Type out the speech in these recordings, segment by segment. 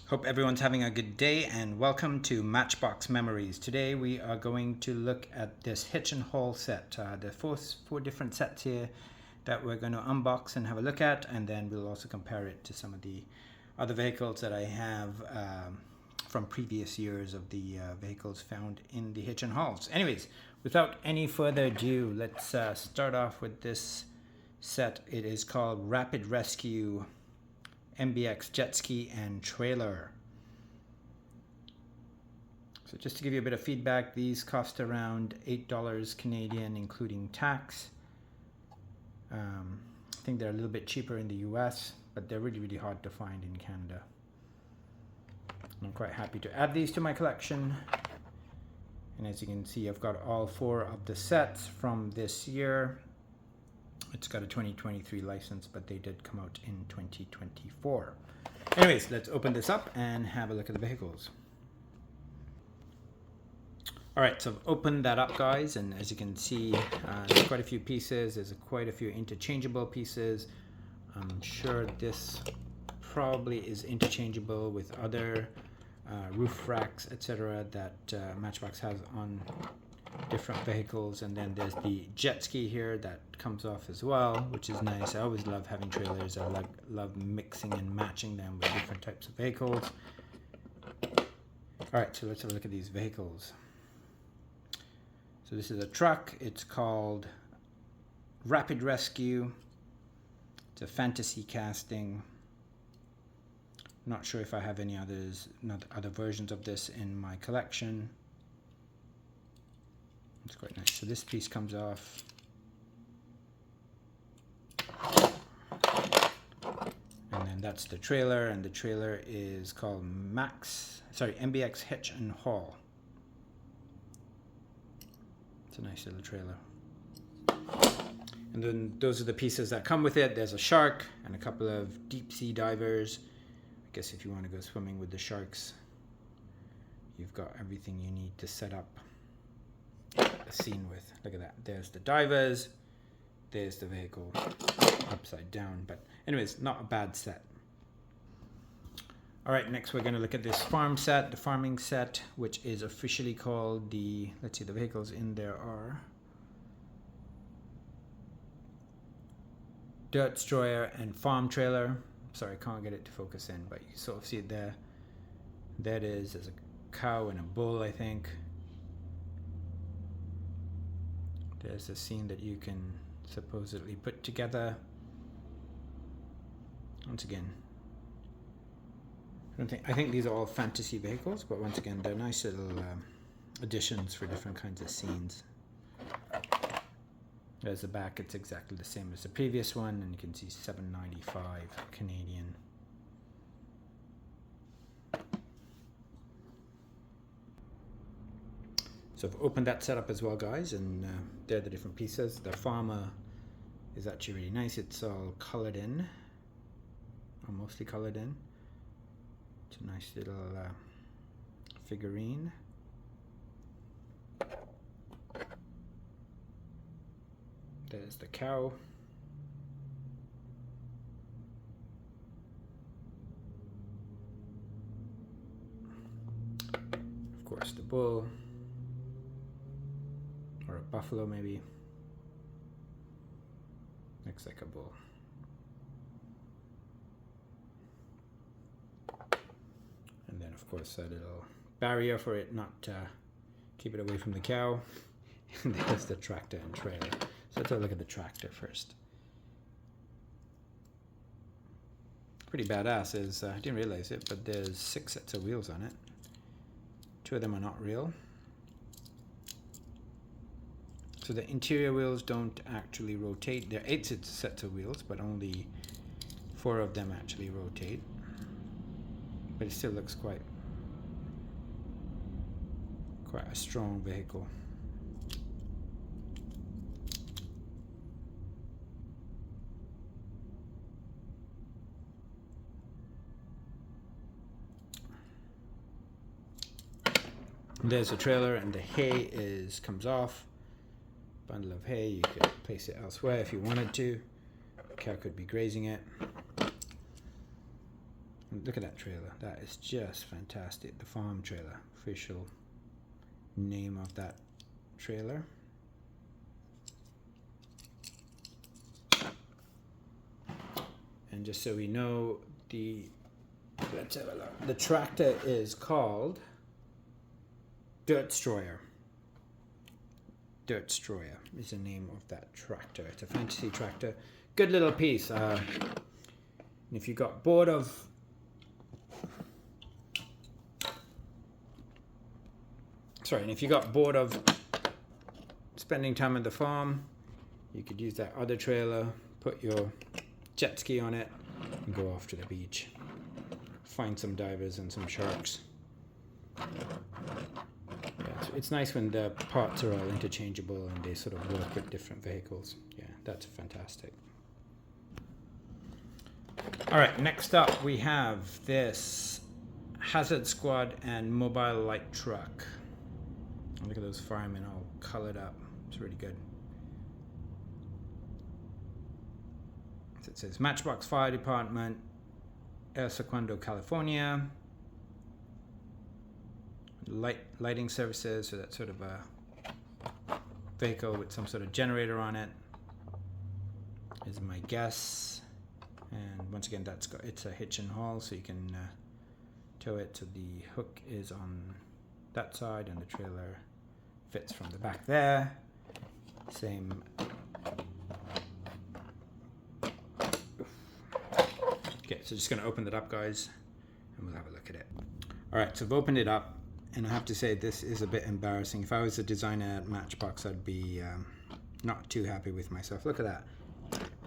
Hope everyone's having a good day and welcome to Matchbox Memories. Today we are going to look at this Hitch and Haul set. There are four different sets here that we're going to unbox and have a look at, and then we'll also compare it to some of the other vehicles that I have from previous years of the vehicles found in the Hitch and Hauls. Anyways, without any further ado, let's start off with this set. It is called Rapid Rescue MBX Jet Ski and Trailer. So just to give you a bit of feedback, these cost around $8 Canadian including tax. I think they're a little bit cheaper in the US, but they're really hard to find in Canada. I'm quite happy to add these to my collection. And as you can see, I've got all four of the sets from this year. It's got a 2023 license, but they did come out in 2024. Anyways, let's open this up and have a look at the vehicles. Alright, so I've opened that up, guys, and as you can see, there's quite a few pieces. There's quite a few interchangeable pieces. I'm sure this probably is interchangeable with other roof racks, etc. that Matchbox has on different vehicles. And then there's the jet ski here that comes off as well, which is nice. I always love having trailers. I love mixing and matching them with different types of vehicles. Alright, so let's have a look at these vehicles. So this is a truck. It's called Rapid Rescue. It's a fantasy casting. Not sure if I have any other versions of this in my collection. It's quite nice. So this piece comes off. And then that's the trailer, and the trailer is called MBX Hitch and Haul. It's a nice little trailer. And then those are the pieces that come with it. There's a shark and a couple of deep sea divers. I guess if you want to go swimming with the sharks, you've got everything you need to set up a scene with. Look at that. There's the divers. There's the vehicle upside down. But anyways, not a bad set. Alright, next we're going to look at this farming set, which is officially called the, let's see, the vehicles in there are Dirt Destroyer and Farm Trailer. Sorry, I can't get it to focus in, but you can sort of see it there. There it is. There's a cow and a bull, I think. There's a scene that you can supposedly put together. Once again, I think these are all fantasy vehicles, but once again, they're nice little additions for different kinds of scenes. There's the back. It's exactly the same as the previous one, and you can see $7.95 Canadian. So I've opened that setup as well, guys, and they're the different pieces. The farmer is actually really nice. It's all colored in, or mostly colored in. It's a nice little figurine. There's the cow. Of course, the bull. Or a buffalo, maybe. Looks like a bull. And then, of course, a little barrier for it not to keep it away from the cow. And there's the tractor and trailer. So let's have a look at the tractor first. Pretty badass. I didn't realize it, but there's 6 sets of wheels on it. 2 of them are not real. So the interior wheels don't actually rotate. There are 8 sets of wheels, but only 4 of them actually rotate. But it still looks quite a strong vehicle. There's the trailer, and the hay comes off. Bundle of hay, you could place it elsewhere if you wanted to. The cow could be grazing it. And Look at that trailer. That is just fantastic. The farm trailer, official name of that trailer. And just so we know, let's have a look. The tractor is called Dirt Destroyer. Dirt Destroyer is the name of that tractor. It's a fantasy tractor. Good little piece. And if you got bored of spending time at the farm, you could use that other trailer, put your jet ski on it, and go off to the beach. Find some divers and some sharks. Yeah, it's nice when the parts are all interchangeable and they sort of work with different vehicles. Yeah, that's fantastic. All right, next up we have this Hazard Squad and Mobile Light Truck. Look at those firemen all colored up. It's really good. So it says Matchbox Fire Department, El Segundo, California. Lighting services, so that's sort of a vehicle with some sort of generator on it, is my guess. And once again, it's a hitch and haul, so you can tow it. So the hook is on that side, and the trailer fits from the back there. Same. Okay, so just going to open it up, guys, and we'll have a look at it. All right, so I've opened it up, and I have to say this is a bit embarrassing. If I was a designer at Matchbox, I'd be not too happy with myself. Look at that.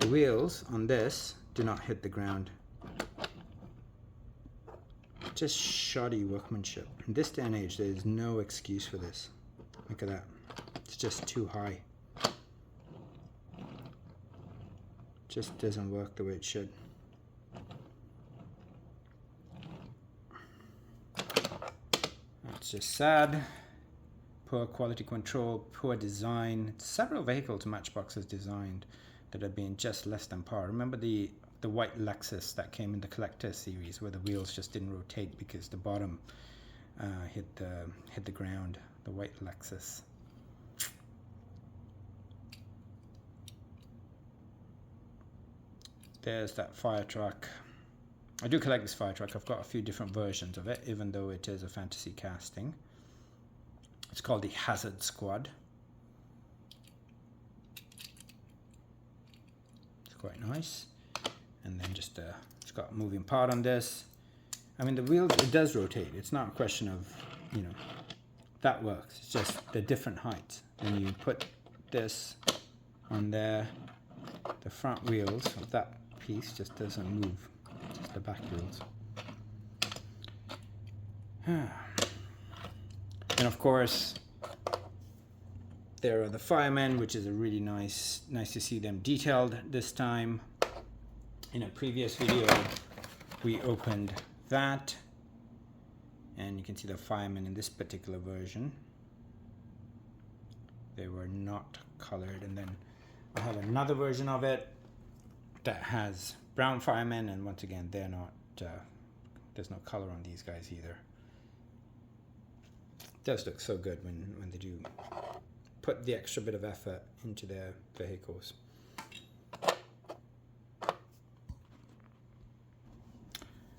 The wheels on this do not hit the ground. Just shoddy workmanship. In this day and age, there is no excuse for this. Look at that. It's just too high. Just doesn't work the way it should. That's just sad. Poor quality control, poor design. Several vehicles Matchbox has designed that have been just less than par. Remember the white Lexus that came in the collector series where the wheels just didn't rotate because the bottom hit the ground. The white Lexus. There's that fire truck. I do collect this fire truck. I've got a few different versions of it, even though it is a fantasy casting. It's called the Hazard Squad. It's quite nice. And then just it's got a moving part on this. I mean, the wheels, it does rotate. It's not a question of, that works. It's just the different heights. When you put this on there, the front wheels of that piece just doesn't move. Just the back wheels. And of course, there are the firemen, which is a really nice to see them detailed this time. In a previous video, we opened that, and you can see the firemen in this particular version. They were not colored, and then I have another version of it that has brown firemen, and once again, they're not. There's no color on these guys either. It does look so good when they do put the extra bit of effort into their vehicles.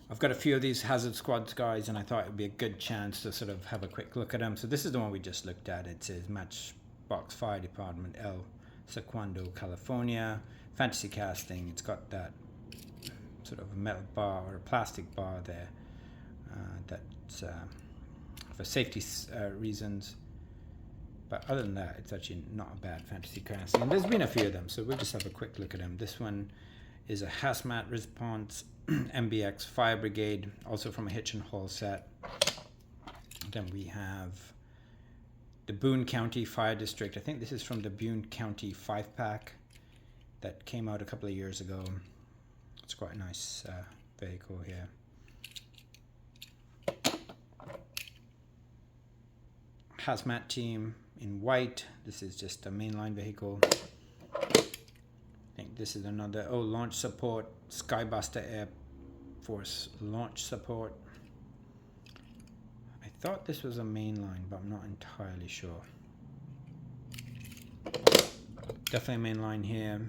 I've got a few of these Hazard Squads, guys, and I thought it would be a good chance to sort of have a quick look at them. So this is the one we just looked at. It says Matchbox Fire Department, El Segundo, California. Fantasy casting. It's got that sort of a metal bar or a plastic bar there that's for safety reasons. But other than that, it's actually not a bad fantasy casting. And there's been a few of them, so we'll just have a quick look at them. This one is a hazmat response MBX Fire Brigade, also from a Hitch and Haul set. Then we have the Boone County Fire District. I think this is from the Boone County 5-pack that came out a couple of years ago. It's quite a nice vehicle here. Hazmat team in white. This is just a mainline vehicle. I think this is another, launch support, Skybuster force launch support. I thought this was a main line, but I'm not entirely sure. Definitely a main line here.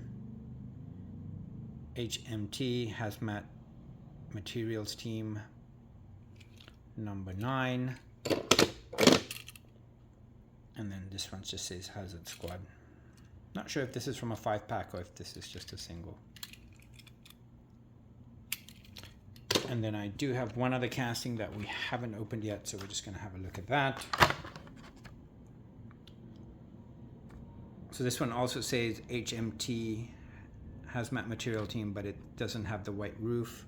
HMT, Hazmat Materials Team, number 9. And then this one just says Hazard Squad. Not sure if this is from a 5-pack or if this is just a single. And then I do have one other casting that we haven't opened yet, so we're just going to have a look at that. So this one also says HMT Hazmat Material Team, but it doesn't have the white roof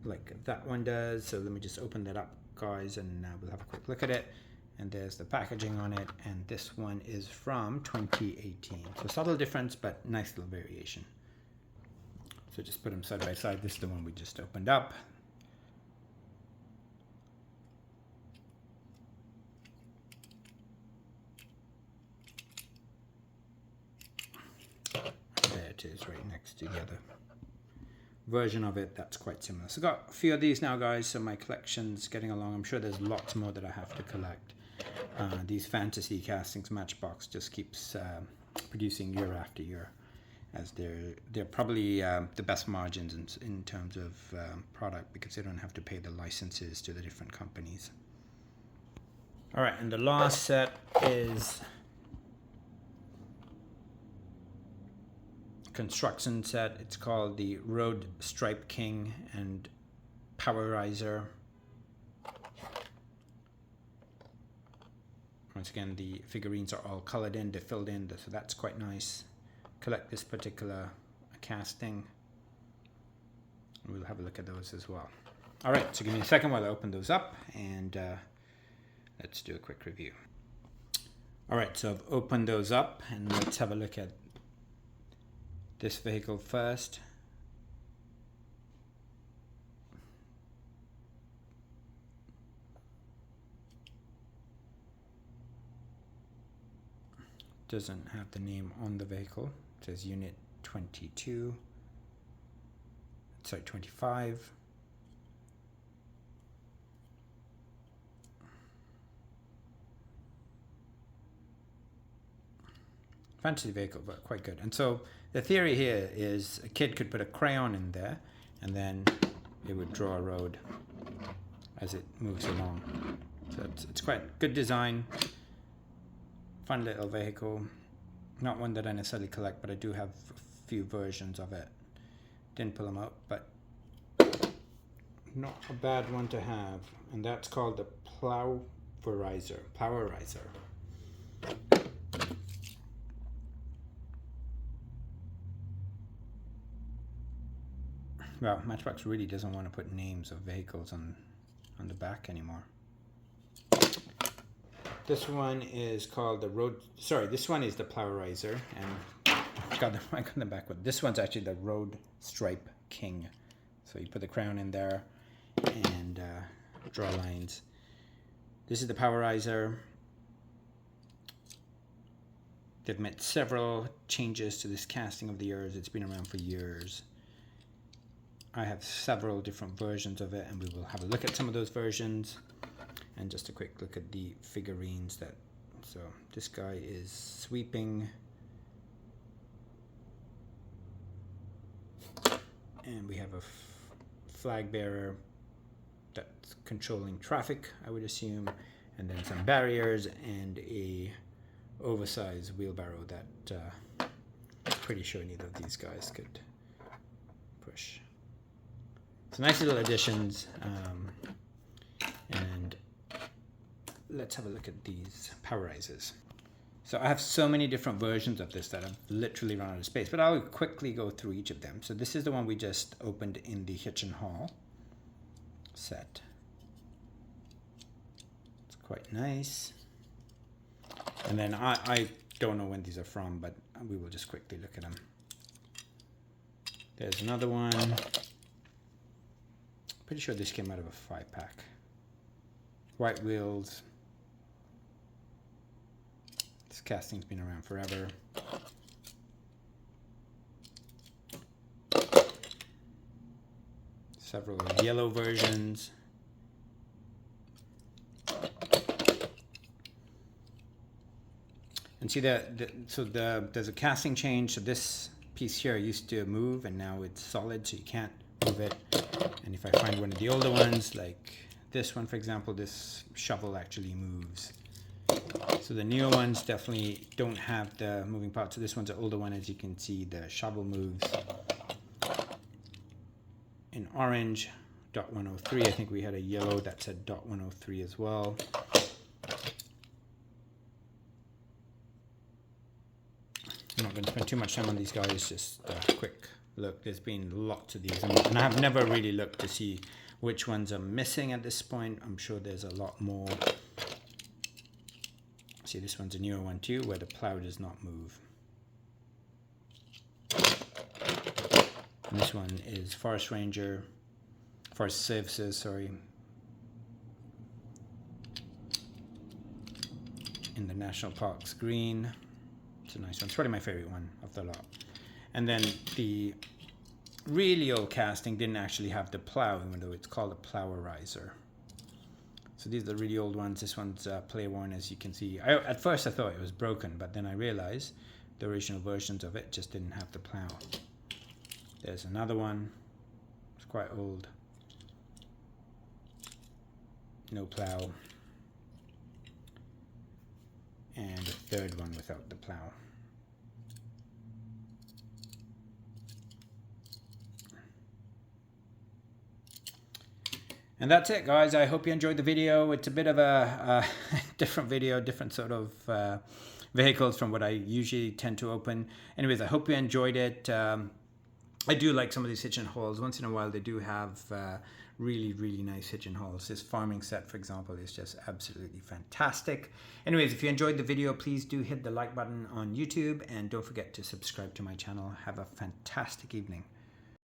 like that one does. So let me just open that up, guys, and we'll have a quick look at it. And there's the packaging on it, and this one is from 2018. So subtle difference, but nice little variation. So just put them side by side. This is the one we just opened up. There it is, right next to the other version of it that's quite similar. So got a few of these now, guys, so my collection's getting along. I'm sure there's lots more that I have to collect. These fantasy castings, Matchbox just keeps producing year after year, as they're probably the best margins in terms of product, because they don't have to pay the licenses to the different companies. All right, and the last set is construction set. It's called the Road Stripe King and Powerizer. Once again, the figurines are all colored in, they're filled in, so that's quite nice. Collect this particular casting. We'll have a look at those as well. All right, so give me a second while I open those up, and let's do a quick review. All right, so I've opened those up, and let's have a look at this vehicle first. Doesn't have the name on the vehicle. It says Unit 22. Sorry, 25. Fantasy vehicle, but quite good. And so the theory here is a kid could put a crayon in there, and then it would draw a road as it moves along. So it's quite good design. Fun little vehicle. Not one that I necessarily collect, but I do have a few versions of it. Didn't pull them out, but not a bad one to have. And that's called the Powerizer. Well, Matchbox really doesn't want to put names of vehicles on the back anymore. This one is called the this one is the Powerizer, and I got them back with. This one's actually the Road Stripe King. So you put the crown in there and draw lines. This is the Powerizer. They've made several changes to this casting over the years. It's been around for years. I have several different versions of it, and we will have a look at some of those versions. And just a quick look at the figurines so this guy is sweeping, and we have a flag bearer that's controlling traffic, I would assume, and then some barriers and a oversized wheelbarrow that I'm pretty sure neither of these guys could push. So nice little additions, and let's have a look at these Powerizers. So I have so many different versions of this that I've literally run out of space, but I'll quickly go through each of them. So this is the one we just opened in the Hitch and Haul set. It's quite nice. And then I don't know when these are from, but we will just quickly look at them. There's another one. Pretty sure this came out of a 5-pack. White wheels. This casting's been around forever. several yellow versions. And see there's a casting change. So this piece here used to move and now it's solid, so you can't move it. And if I find one of the older ones, like this one for example, this shovel actually moves. So the newer ones definitely don't have the moving part. So this one's an older one. As you can see, the shovel moves. In orange, .103. I think we had a yellow that said .103 as well. I'm not going to spend too much time on these guys, just a quick look. There's been lots of these, and I've never really looked to see which ones are missing at this point. I'm sure there's a lot more. See, this one's a newer one too, where the plow does not move. And this one is Forest Services, sorry. In the National Parks green. It's a nice one. It's probably my favorite one of the lot. And then the really old casting didn't actually have the plow, even though it's called a plowerizer. So these are the really old ones. This one's play worn, as you can see. At first I thought it was broken, but then I realized the original versions of it just didn't have the plow. There's another one. It's quite old. No plow. And a third one without the plow. And that's it, guys. I hope you enjoyed the video. It's a bit of a different video, different sort of vehicles from what I usually tend to open. Anyways, I hope you enjoyed it. I do like some of these hitch and hauls. Once in a while, they do have really, really nice hitch and hauls. This farming set, for example, is just absolutely fantastic. Anyways, if you enjoyed the video, please do hit the like button on YouTube and don't forget to subscribe to my channel. Have a fantastic evening.